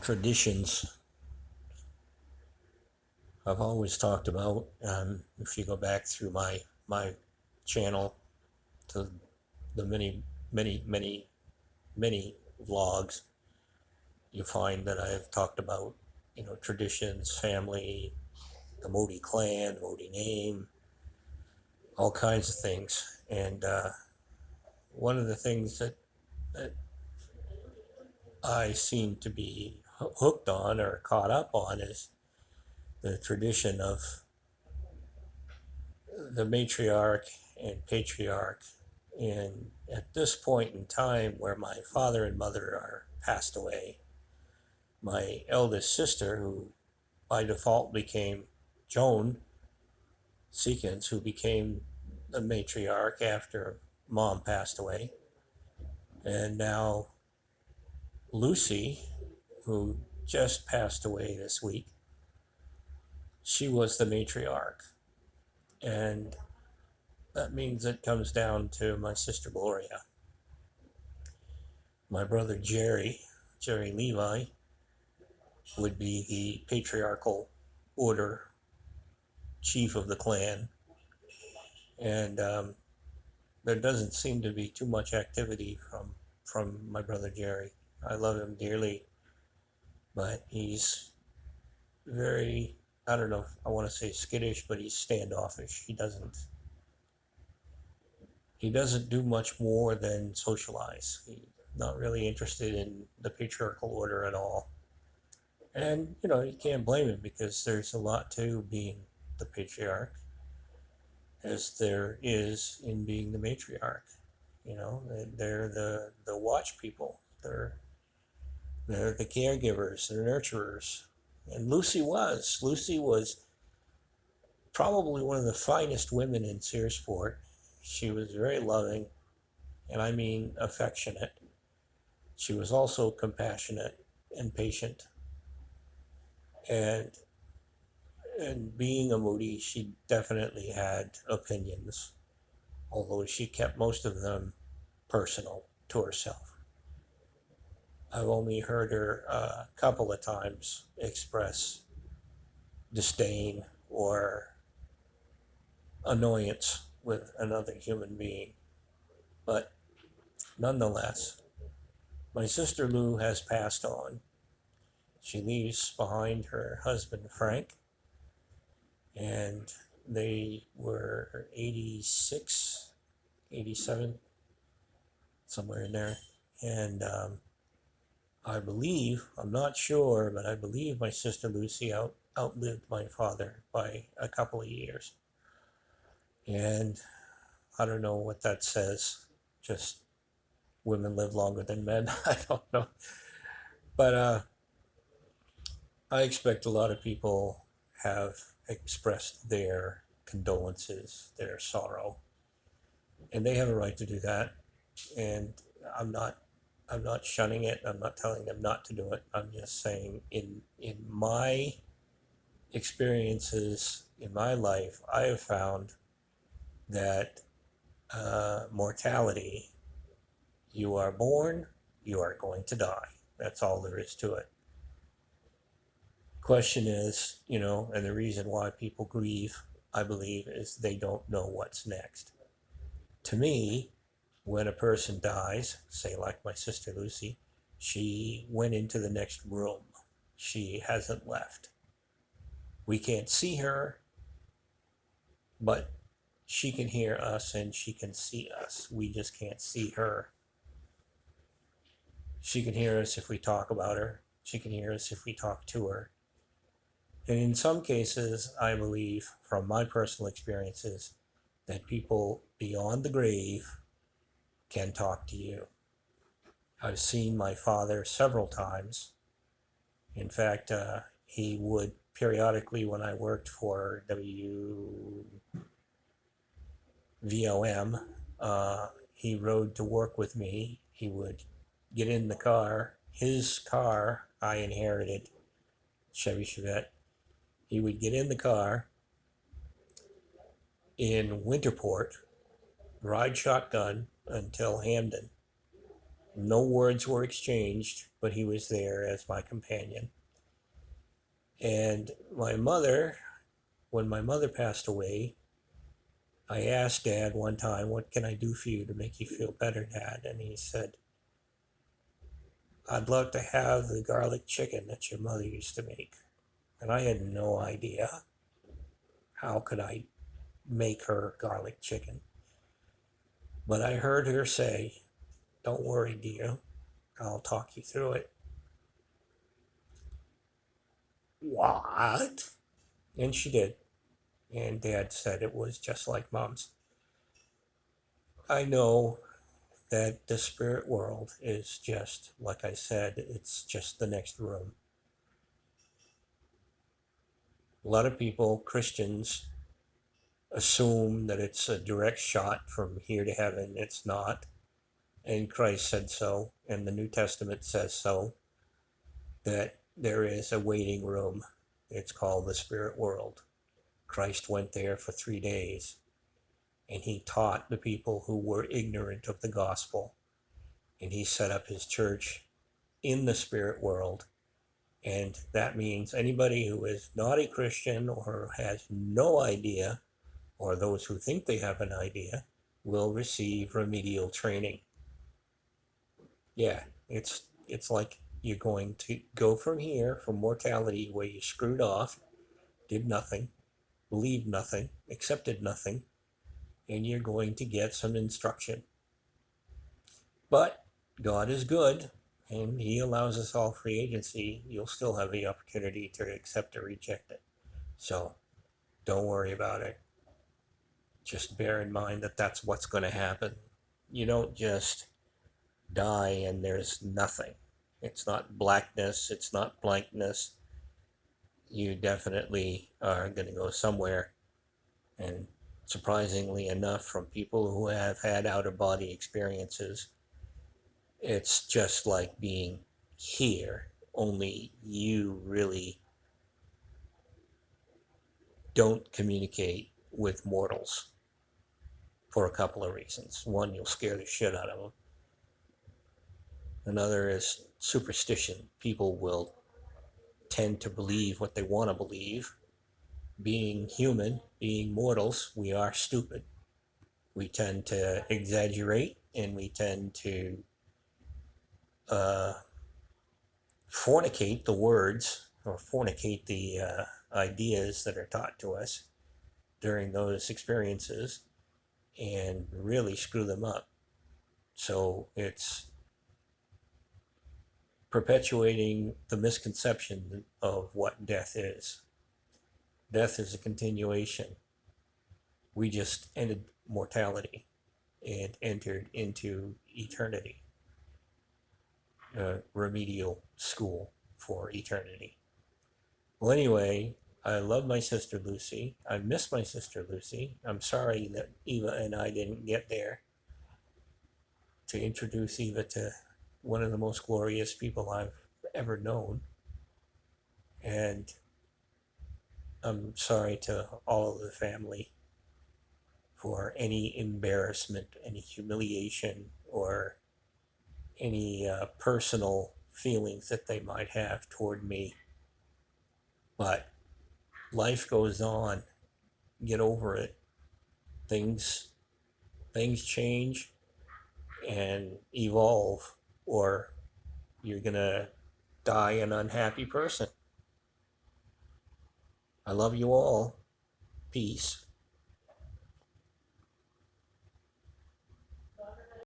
traditions I've always talked about. If you go back through my channel to the many vlogs, you find that I've talked about traditions, family, the Modi clan, Modi name, all kinds of things. And one of the things that I seem to be hooked on or caught up on is the tradition of the matriarch and patriarch. And at this point in time, where my father and mother are passed away, my eldest sister, who by default became Joan Seekins, who became the matriarch after mom passed away, and now Lucy, who just passed away this week, she was the matriarch. And that means it comes down to my sister Gloria. My brother Jerry Levi, would be the patriarchal order chief of the clan. And there doesn't seem to be too much activity from my brother Jerry. I love him dearly, but he's very, I don't know if I want to say skittish, but he's standoffish. He doesn't do much more than socialize. He's not really interested in the patriarchal order at all. And you can't blame him, because there's a lot to being the patriarch as there is in being the matriarch. They're the watch people. They're the caregivers. They're nurturers. And Lucy was probably one of the finest women in Searsport. She was very loving, and I mean affectionate. She was also compassionate and patient. And being a Moody, she definitely had opinions, although she kept most of them personal to herself. I've only heard her a couple of times express disdain or annoyance with another human being. But nonetheless, my sister Lou has passed on. She leaves behind her husband Frank, and they were 86, 87, somewhere in there. And I believe, I'm not sure, but I believe my sister Lucy outlived my father by a couple of years. And I don't know what that says. Just women live longer than men. I don't know. But I expect a lot of people have expressed their condolences, their sorrow, and they have a right to do that. And I'm not I'm not shunning it. I'm not telling them not to do it. I'm just saying in my experiences in my life, I have found that mortality, you are born, you are going to die. That's all there is to it. Question is, and the reason why people grieve, I believe, is they don't know what's next. To me, when a person dies, say like my sister Lucy, she went into the next room. She hasn't left. We can't see her, but she can hear us and she can see us. We just can't see her. She can hear us if we talk about her. She can hear us if we talk to her. And in some cases, I believe, from my personal experiences, that people beyond the grave can talk to you. I've seen my father several times. In fact, he would periodically, when I worked for WVOM, he rode to work with me. He would get in the car. His car, I inherited, Chevy Chevette. He would get in the car in Winterport, ride shotgun until Hamden, No words were exchanged, but he was there as my companion. And my mother, when my mother passed away, I asked Dad one time, "What can I do for you to make you feel better, Dad?" And he said, "I'd love to have the garlic chicken that your mother used to make." And I had no idea how could I make her garlic chicken. But I heard her say, "Don't worry, dear, I'll talk you through it." What? And she did. And Dad said it was just like Mom's. I know that the spirit world is just, like I said, it's just the next room. A lot of people, Christians, assume that it's a direct shot from here to heaven. It's not. And Christ said so, and the New Testament says so, that there is a waiting room. It's called the spirit world. Christ went there for 3 days, and he taught the people who were ignorant of the gospel, and he set up his church in the spirit world. And that means anybody who is not a Christian or has no idea, or those who think they have an idea, will receive remedial training. Yeah, it's like you're going to go from here, from mortality, where you screwed off, did nothing, believed nothing, accepted nothing, and you're going to get some instruction. But God is good, and he allows us all free agency. You'll still have the opportunity to accept or reject it. So don't worry about it. Just bear in mind that that's what's going to happen. You don't just die and there's nothing. It's not blackness, it's not blankness. You definitely are going to go somewhere. And surprisingly enough, from people who have had out-of-body experiences, it's just like being here, only you really don't communicate with mortals for a couple of reasons. One, you'll scare the shit out of them. Another is superstition. People will tend to believe what they want to believe. Being human, being mortals, we are stupid. We tend to exaggerate, and we tend to fornicate the words, or fornicate the ideas that are taught to us during those experiences, and really screw them up. So it's perpetuating the misconception of what death is. Death is a continuation. We just ended mortality and entered into eternity, a remedial school for eternity. Well, anyway, I love my sister Lucy. I miss my sister Lucy. I'm sorry that Eva and I didn't get there to introduce Eva to one of the most glorious people I've ever known. And I'm sorry to all of the family for any embarrassment, any humiliation, or any personal feelings that they might have toward me. But life goes on. Get over it. Things change and evolve, or you're gonna die an unhappy person. I love you all. Peace.